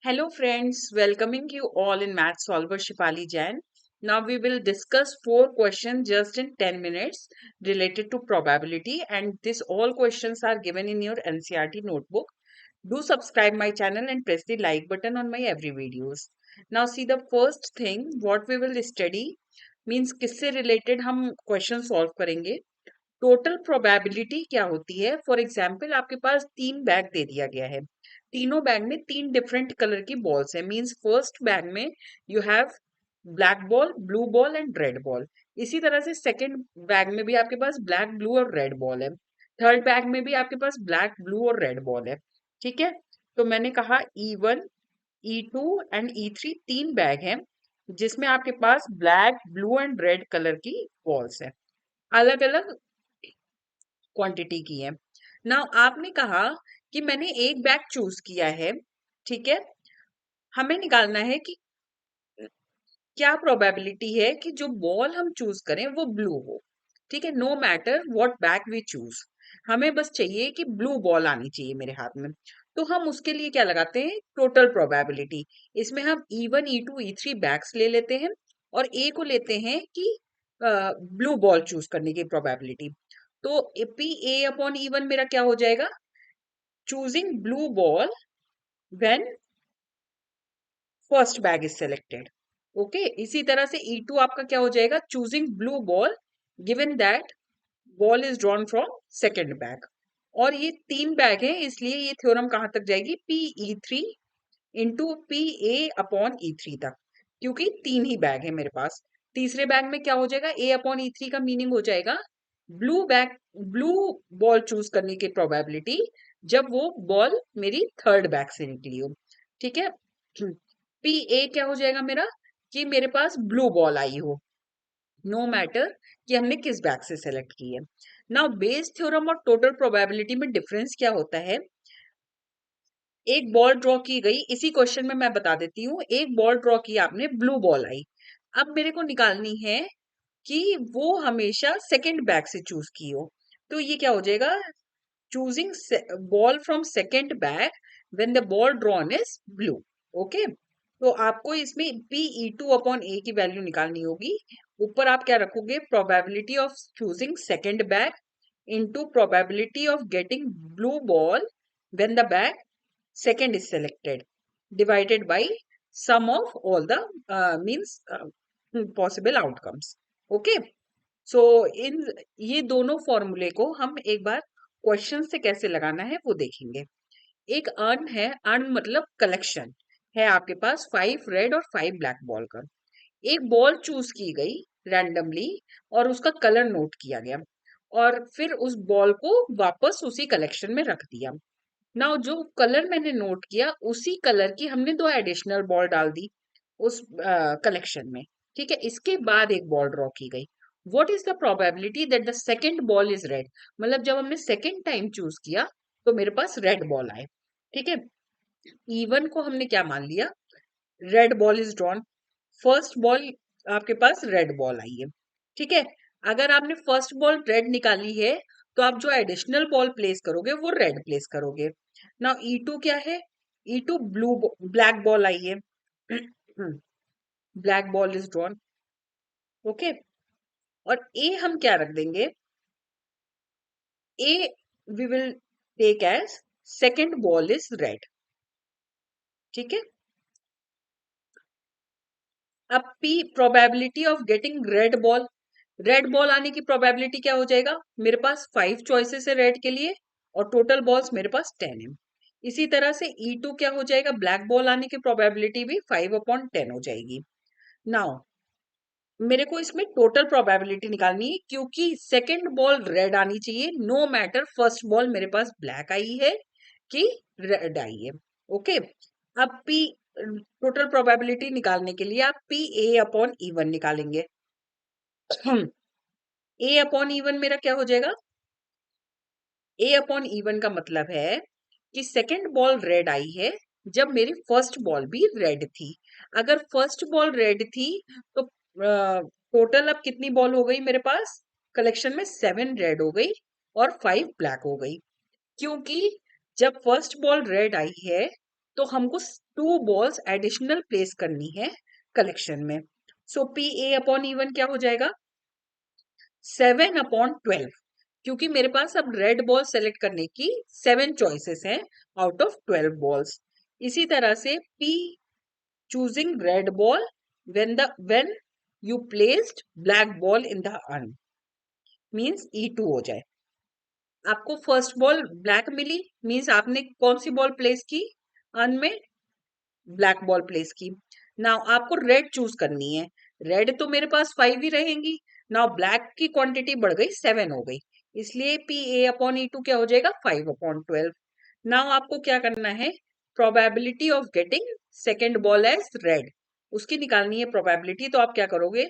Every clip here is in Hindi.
Hello friends, welcoming you all in Math Solver Shifali Jain. Now we will discuss 4 questions just in 10 minutes related to probability, and this all questions are given in your NCERT notebook. Do subscribe my channel and press the like button on my every videos. Now see the first thing what we will study means किससे related हम question solve करेंगे. टोटल प्रोबेबिलिटी क्या होती है? फॉर एग्जाम्पल आपके पास 3 बैग दे दिया गया है, तीनों बैग में 3 डिफरेंट कलर की बॉल्स है। मींस फर्स्ट बैग में you have black ball, blue ball and red ball. इसी तरह से सेकंड बैग में भी आपके पास ब्लैक, ब्लू और रेड बॉल है। थर्ड बैग में भी आपके पास ब्लैक, ब्लू और रेड बॉल है। ठीक है, तो मैंने कहा E1, E2 and E3 3 bag हैं जिसमें आपके पास black, blue and red colour की बॉल्स है, अलग अलग क्वांटिटी की है। नाउ आपने कहा कि मैंने एक बैग चूज किया है। ठीक है, हमें निकालना है कि क्या प्रोबेबिलिटी है कि जो बॉल हम चूज करें वो ब्लू हो। ठीक है, no matter what bag we choose, हमें बस चाहिए कि ब्लू बॉल आनी चाहिए मेरे हाथ में। तो हम उसके लिए क्या लगाते हैं? Total probability. इसमें हम E1, E2, E3 बैग्स ले लेते हैं और ए को लेते हैं कि ब्लू बॉल चूज करने की प्रोबेबिलिटी। तो P A/E1 मेरा क्या हो जाएगा? Choosing blue ball when first bag is selected. Okay, इसी तरह से E2 आपका क्या हो जाएगा? Choosing blue ball given that ball is drawn from second bag. और ये 3 बैग है, इसलिए ये थ्योरम कहां तक जाएगी? PE3 इंटू PA/E3 तक, क्योंकि 3 ही बैग है मेरे पास। तीसरे बैग में क्या हो जाएगा? A/E3 का मीनिंग हो जाएगा ब्लू बॉल चूज करने की प्रोबेबिलिटी जब वो बॉल मेरी थर्ड बैग से निकली हो। ठीक है, PA क्या हो जाएगा मेरा? कि मेरे पास ब्लू बॉल आई हो, नो मैटर कि हमने किस बैग से सेलेक्ट की है। नाउ बेस थ्योरम और टोटल प्रोबेबिलिटी में डिफरेंस क्या होता है? एक बॉल ड्रॉ की गई, इसी क्वेश्चन में मैं बता देती हूँ। एक बॉल ड्रॉ की आपने, ब्लू बॉल आई। अब मेरे को निकालनी है कि वो हमेशा सेकंड बैग से चूज की हो। तो ये क्या हो जाएगा? Choosing ball from second bag when the ball drawn is blue. Okay, तो आपको इसमें PE2/A की वैल्यू निकालनी होगी। ऊपर आप क्या रखोगे? Probability of choosing second bag into probability of getting blue ball when the bag second is selected, divided by sum of all the means possible outcomes. Okay, so इन ये दोनों फॉर्मूले को हम एक बार क्वेश्चन से कैसे लगाना है वो देखेंगे। एक अर्न है, अर्न मतलब कलेक्शन है आपके पास 5 रेड और 5 ब्लैक बॉल का। एक बॉल चूज की गई रैंडमली और उसका कलर नोट किया गया और फिर उस बॉल को वापस उसी कलेक्शन में रख दिया। नाउ जो कलर मैंने नोट किया उसी कलर की हमने 2 एडिशनल बॉल डाल दी उस कलेक्शन में। ठीक है, इसके बाद एक बॉल ड्रॉ की गई। What is the probability that the second ball is red? मतलब जब हमने सेकंड टाइम चूज किया तो मेरे पास रेड बॉल आए। ठीक है, E1 को हमने क्या मान लिया? Red ball is drawn. First ball आपके पास रेड बॉल आई है। ठीक है, अगर आपने फर्स्ट बॉल रेड निकाली है तो आप जो एडिशनल बॉल प्लेस करोगे वो रेड प्लेस करोगे। नाउ E2 क्या है? E2 ब्लैक बॉल आई है, black ball is drawn. Okay, और ए हम क्या रख देंगे? A we will take as second ball is red. ठीक है, अब P probability of getting red ball, red ball आने की प्रोबेबिलिटी क्या हो जाएगा? मेरे पास 5 चॉइसेस है रेड के लिए और टोटल बॉल्स मेरे पास 10 है। इसी तरह से E2 क्या हो जाएगा? ब्लैक बॉल आने की प्रोबेबिलिटी भी 5/10 हो जाएगी। नाउ मेरे को इसमें टोटल प्रोबेबिलिटी निकालनी है क्योंकि सेकंड बॉल रेड आनी चाहिए, नो मैटर फर्स्ट बॉल मेरे पास ब्लैक आई है कि रेड आई है। ओके, अब P टोटल प्रोबेबिलिटी निकालने के लिए आप PA/E1 निकालेंगे। A/E1 मेरा क्या हो जाएगा? A/E1 का मतलब है कि सेकंड बॉल रेड आई है जब मेरी फर्स्ट बॉल भी रेड थी। अगर फर्स्ट बॉल रेड थी तो टोटल अब कितनी बॉल हो गई मेरे पास? कलेक्शन में 7 रेड हो गई और 5 ब्लैक हो गई, क्योंकि जब फर्स्ट बॉल रेड आई है तो हमको 2 बॉल्स एडिशनल प्लेस करनी है कलेक्शन में। सो पी ए अपॉन इवन क्या हो जाएगा, 7/12, क्योंकि मेरे पास अब रेड बॉल सेलेक्ट करने की 7 चॉइसेस हैं आउट ऑफ 12 बॉल्स। इसी तरह से P choosing red ball when you placed black ball in the urn means E2 हो जाए। आपको फर्स्ट बॉल ब्लैक मिली, मीन्स आपने कौन सी बॉल प्लेस की, अर्न में ब्लैक बॉल प्लेस की। नाउ आपको रेड चूज करनी है, रेड तो मेरे पास 5 ही रहेंगी। नाउ ब्लैक की क्वांटिटी बढ़ गई, 7 हो गई, इसलिए P A upon E two क्या हो जाएगा, 5/12। नाउ आपको क्या करना है, probability of getting second ball as red, उसकी निकालनी है प्रोबेबिलिटी। तो आप क्या करोगे,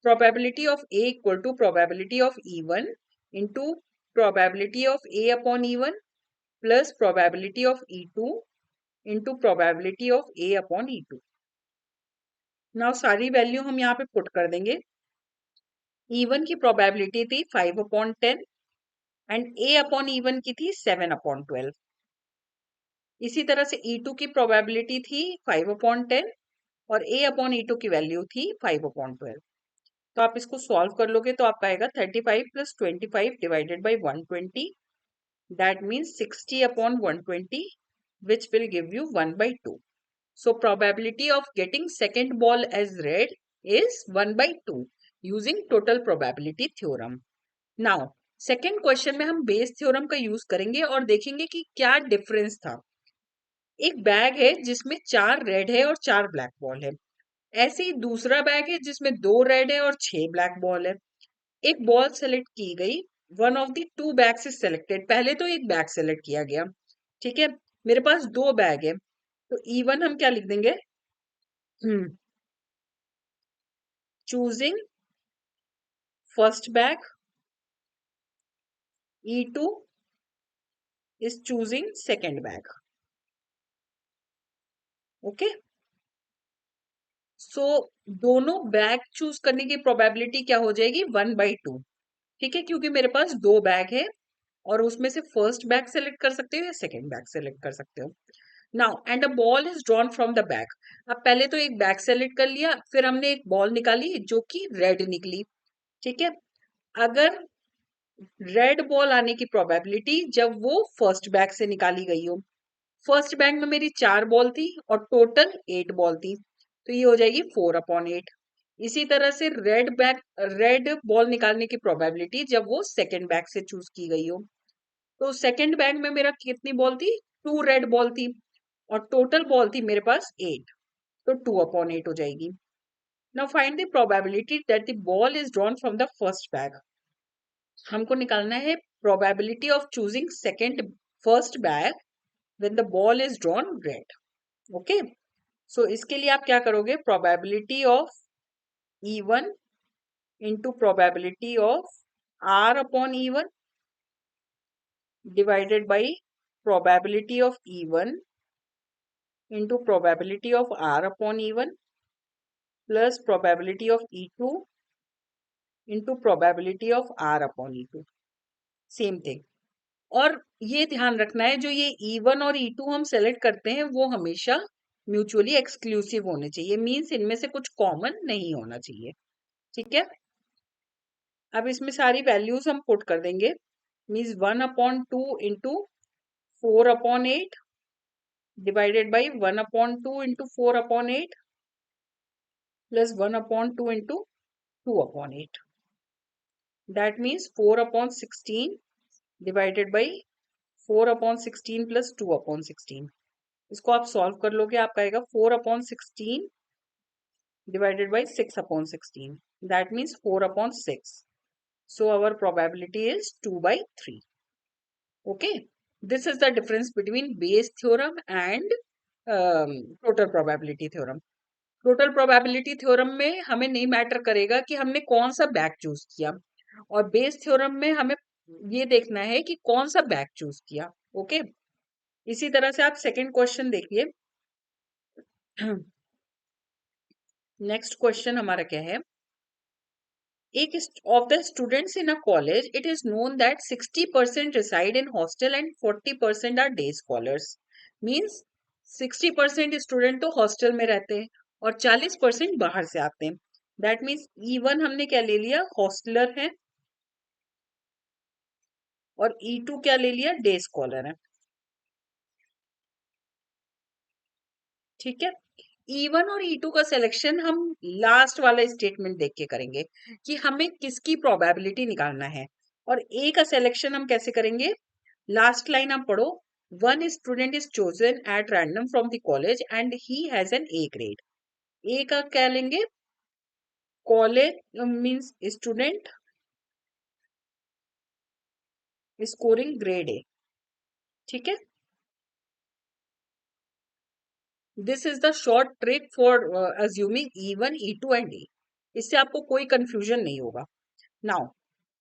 probability of A equal to probability of E1 into probability of A upon E1 plus probability of E2 into probability of A upon E2। Now सारी वैल्यू हम यहाँ पे पुट कर देंगे। E1 की प्रोबेबिलिटी थी 5/10 एंड ए अपॉन E1 की थी 7/12। इसी तरह से E2 की प्रोबेबिलिटी थी 5/10 और ए अपॉन E2 की वैल्यू थी 5/12। तो आप इसको सॉल्व कर लोगे तो आपका आएगा 35 + 25 divided by 120, that means 60/120 which will give you 1/2. So probability of getting second ball as red is 1/2 using total probability theorem. Now second question में हम बेस थ्योरम का यूज करेंगे और देखेंगे कि क्या डिफरेंस था। एक बैग है जिसमें 4 रेड है और 4 ब्लैक बॉल है, ऐसे ही दूसरा बैग है जिसमें 2 रेड है और 6 ब्लैक बॉल है। एक बॉल सेलेक्ट की गई, one of the 2 bags is selected, पहले तो एक बैग सेलेक्ट किया गया, ठीक है, मेरे पास 2 बैग है, तो E1 हम क्या लिख देंगे, choosing first bag, E2 is choosing second bag. Okay, so दोनों बैग चूज करने की प्रोबेबिलिटी क्या हो जाएगी, 1/2, ठीक है, क्योंकि मेरे पास 2 बैग है और उसमें से फर्स्ट बैग सेलेक्ट कर सकते हो या सेकेंड बैग सेलेक्ट कर सकते हो। Now and a ball is drawn from the bag, अब पहले तो एक बैग सेलेक्ट कर लिया, फिर हमने एक बॉल निकाली जो कि रेड निकली, ठीक है। अगर रेड बॉल आने की प्रोबेबिलिटी जब वो फर्स्ट बैग से निकाली गई हो, फर्स्ट बैग में मेरी 4 बॉल थी और टोटल 8 बॉल थी, तो ये हो जाएगी 4/8। इसी तरह से रेड बॉल निकालने की प्रोबेबिलिटी जब वो सेकेंड बैग से चूज की गई हो, तो सेकेंड बैग में मेरा कितनी बॉल थी, 2 रेड बॉल थी और टोटल बॉल थी मेरे पास 8, तो 2/8 हो जाएगी। Now find the probability that the ball is drawn from the first bag, हमको निकालना है probability of choosing second first bag when the ball is drawn red. Okay, so इसके लिए आप क्या करोगे, probability of E1 into probability of R/E1 divided by probability of E1 into probability of R/E1 plus probability of E2 into probability of R/E2, same thing. और ये ध्यान रखना है, जो ये E1 और E2 हम सेलेक्ट करते हैं वो हमेशा म्यूचुअली एक्सक्लूसिव होने चाहिए, मींस इनमें से कुछ कॉमन नहीं होना चाहिए, ठीक है। अब इसमें सारी वैल्यूज हम पुट कर देंगे, means 1/2 into 4/8 divided by 1/2 into 4/8 plus 1/2 into 2/8, that means 4/16 divided by 4/16 plus 2/16। इसको आप सॉल्व कर लोगे, आपका आएगा 4/16 divided by 6/16, that means 4/6, so our probability is 2/3. Okay, this is the difference between Bayes theorem and total probability theorem. Total probability theorem में हमें नहीं मैटर करेगा कि हमने कौन सा बैग चूज किया, और बेस थ्योरम में हमें ये देखना है कि कौन सा बैग चूज किया। ओके, इसी तरह से आप सेकंड क्वेश्चन देखिए। नेक्स्ट क्वेश्चन हमारा क्या है, एक of the students in a college, it is known that 60% reside in hostel and 40% are day scholars. Means 60% student तो हॉस्टल में रहते हैं और 40% बाहर से आते हैं। दैट मीन्स E1 हमने क्या ले लिया, हॉस्टलर है, और E2 क्या ले लिया, डे स्कॉलर है। ठीक है। E1 और E2 का सिलेक्शन हम लास्ट वाला स्टेटमेंट देख के करेंगे कि हमें किसकी प्रोबेबिलिटी निकालना है। और ए का सिलेक्शन हम कैसे करेंगे, लास्ट लाइन आप पढ़ो, one student is chosen at random from the college and he has an A grade. A का क्या लेंगे, college means student scoring grade A. ठीक है, this is the short trick for assuming E1, E2 and A. इससे आपको कोई कंफ्यूजन नहीं होगा। नाउ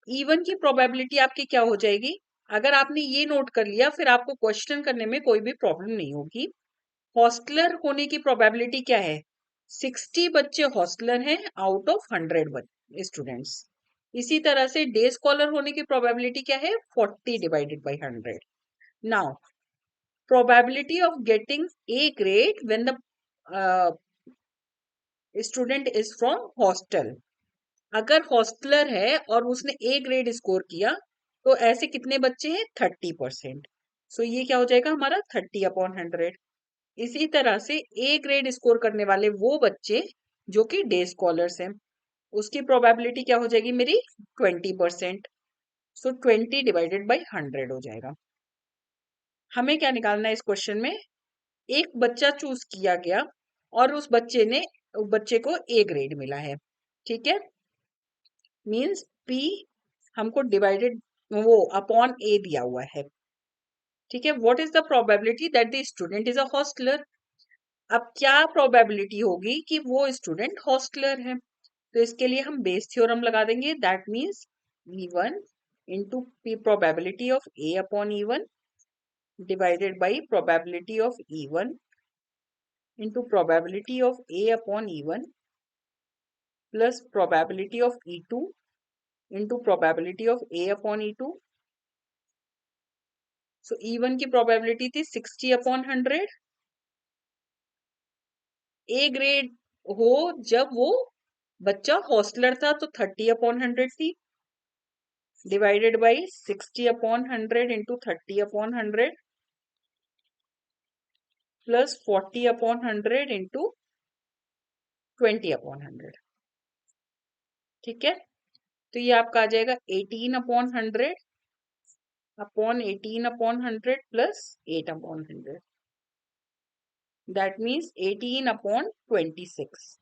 E1 की प्रोबेबिलिटी आपकी क्या हो जाएगी, अगर आपने ये नोट कर लिया फिर आपको क्वेश्चन करने में कोई भी प्रॉब्लम नहीं होगी। हॉस्टलर होने की प्रोबेबिलिटी क्या है, 60 बच्चे हॉस्टलर हैं आउट ऑफ 100 स्टूडेंट्स। इसी तरह से डे स्कॉलर होने की प्रोबेबिलिटी क्या है, 40 divided by 100। Now probability of getting A grade when the student is from hostel. अगर हॉस्टलर है और उसने ए ग्रेड स्कोर किया तो ऐसे कितने बच्चे हैं, 30%। सो ये क्या हो जाएगा हमारा 30/100। इसी तरह से ए ग्रेड स्कोर करने वाले वो बच्चे जो कि डे स्कॉलर्स हैं, उसकी प्रोबेबिलिटी क्या हो जाएगी मेरी, 20%। सो 20 डिवाइडेड बाई 100 हो जाएगा। हमें क्या निकालना है इस क्वेश्चन में, एक बच्चा चूज किया गया और उस बच्चे को ए ग्रेड मिला है। ठीक है, मींस P हमको डिवाइडेड वो अपॉन ए दिया हुआ है। ठीक है, what is the probability that the student is a hosteller. अब क्या प्रोबेबिलिटी होगी कि वो स्टूडेंट हॉस्टलर है, तो इसके लिए हम बेस थ्योरम लगा देंगे। That means E1 into probability of A upon E1 divided by probability of E1 into probability of A upon E1 plus probability of E2 into probability of A upon E2। So E1 की प्रोबेबिलिटी थी 60/100। ए ग्रेड हो जब वो बच्चा हॉस्टलर था तो 30/100 थी, divided by 60/100 into 30/100 plus 40/100 into 20/100। ठीक है, तो ये आपका आ जाएगा 18/100 अपॉन 18/100 प्लस 8/100। That means 18/26।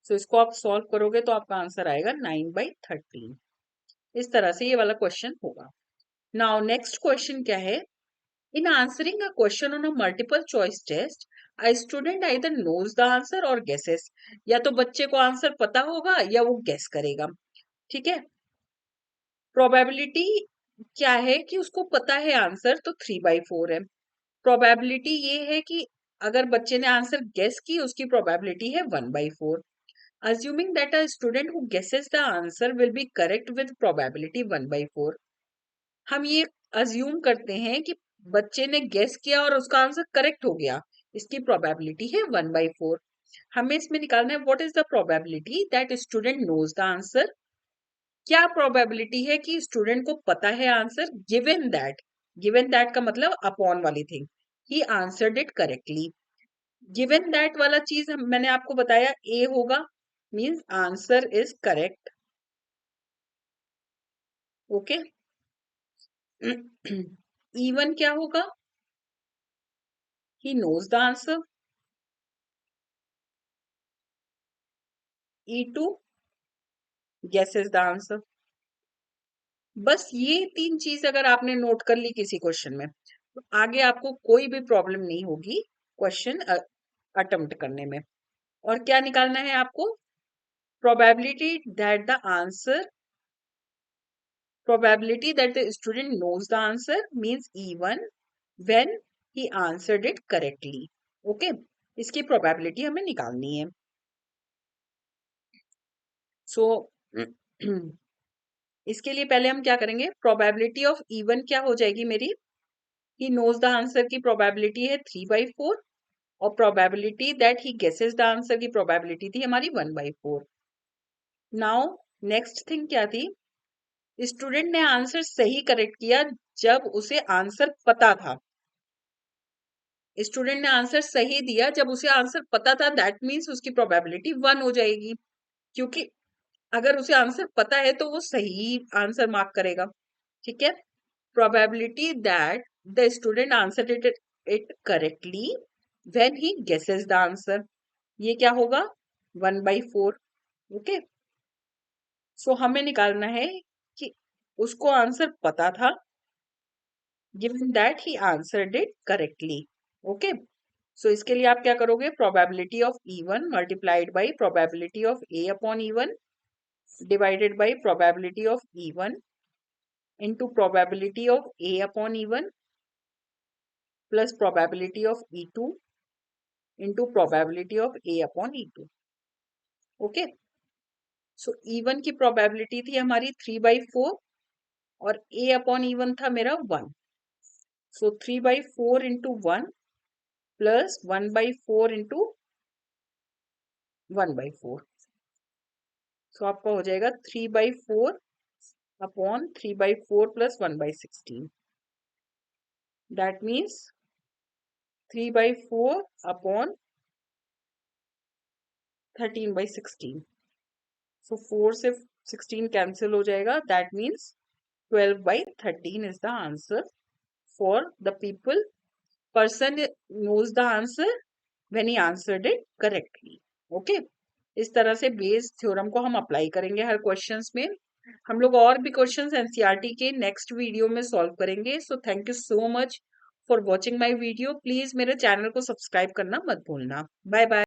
सो इसको आप सॉल्व करोगे तो आपका आंसर आएगा 9/13। इस तरह से ये वाला क्वेश्चन होगा। नाउ नेक्स्ट क्वेश्चन क्या है, in answering a question on a multiple choice test a student either knows the answer or guesses. या तो बच्चे को आंसर पता होगा या वो गेस करेगा। ठीक है, प्रोबेबिलिटी क्या है कि उसको पता है आंसर तो 3/4 है। प्रोबेबिलिटी ये है कि अगर बच्चे ने आंसर गेस की उसकी प्रोबेबिलिटी है 1/4। assuming that a student who guesses the answer will be correct with probability 1/4। हम ये अज्यूम करते हैं कि बच्चे ने गेस किया और उसका आंसर करेक्ट हो गया, इसकी प्रोबेबिलिटी है 1/4। हमें इसमें निकालना है what is the probability that student knows the answer. क्या प्रोबेबिलिटी है कि स्टूडेंट को पता है आंसर, गिवन दैट का मतलब अपॉन वाली thing, he answered it correctly. Given that वाला चीज मैंने आपको बताया ए होगा, means answer is correct. Okay, E1 क्या होगा, he knows the answer. E2 guesses the answer. बस ये तीन चीज अगर आपने नोट कर ली किसी क्वेश्चन में तो आगे आपको कोई भी प्रॉब्लम नहीं होगी क्वेश्चन अटेम्प्ट करने में। और क्या निकालना है आपको, probability that the answer probability that the student knows the answer means E1 when he answered it correctly। Okay, इसकी प्रोबेबिलिटी हमें निकालनी है। सो इसके लिए पहले हम क्या करेंगे, प्रोबेबिलिटी ऑफ E1 क्या हो जाएगी मेरी, ही नोज द आंसर की प्रोबेबिलिटी है 3/4 और probability that he guesses the answer की प्रोबेबिलिटी थी हमारी 1/4। नाउ नेक्स्ट थिंग क्या थी, स्टूडेंट ने आंसर सही करेक्ट किया जब उसे आंसर पता था। स्टूडेंट ने आंसर सही दिया जब उसे आंसर पता था, दैट मीन्स उसकी प्रोबेबिलिटी 1 हो जाएगी, क्योंकि अगर उसे आंसर पता है तो वो सही आंसर मार्क करेगा। ठीक है, probability that the student answer it correctly when he guesses the answer, ये क्या होगा 1/4। ओके, सो हमें निकालना है कि उसको आंसर पता था given that he answered it correctly. Okay, so इसके लिए आप क्या करोगे, probability of E1 multiplied by probability of A upon E1 divided by probability of E1 into probability of A upon E1 plus probability of E2 into probability of A upon E2। Okay, so E1 की प्रोबेबिलिटी थी हमारी 3/4 और A अपॉन E1 था मेरा 1। सो 3/4 इंटू 1 प्लस 1/4 इंटू 1/4, सो आपका हो जाएगा 3/4 upon 3/4 plus 1/16, that means 3/4 upon 13/16। सो 4 से 16 कैंसिल हो जाएगा, that means 12/13 is the answer for the people person knows the answer when he answered it correctly। Okay, इस तरह से बेस थ्योरम को हम अप्लाई करेंगे हर क्वेश्चंस में। हम लोग और भी क्वेश्चंस एनसीईआरटी के नेक्स्ट वीडियो में सॉल्व करेंगे। So thank you so much for watching my video. Please मेरे चैनल को सब्सक्राइब करना मत भूलना। Bye bye.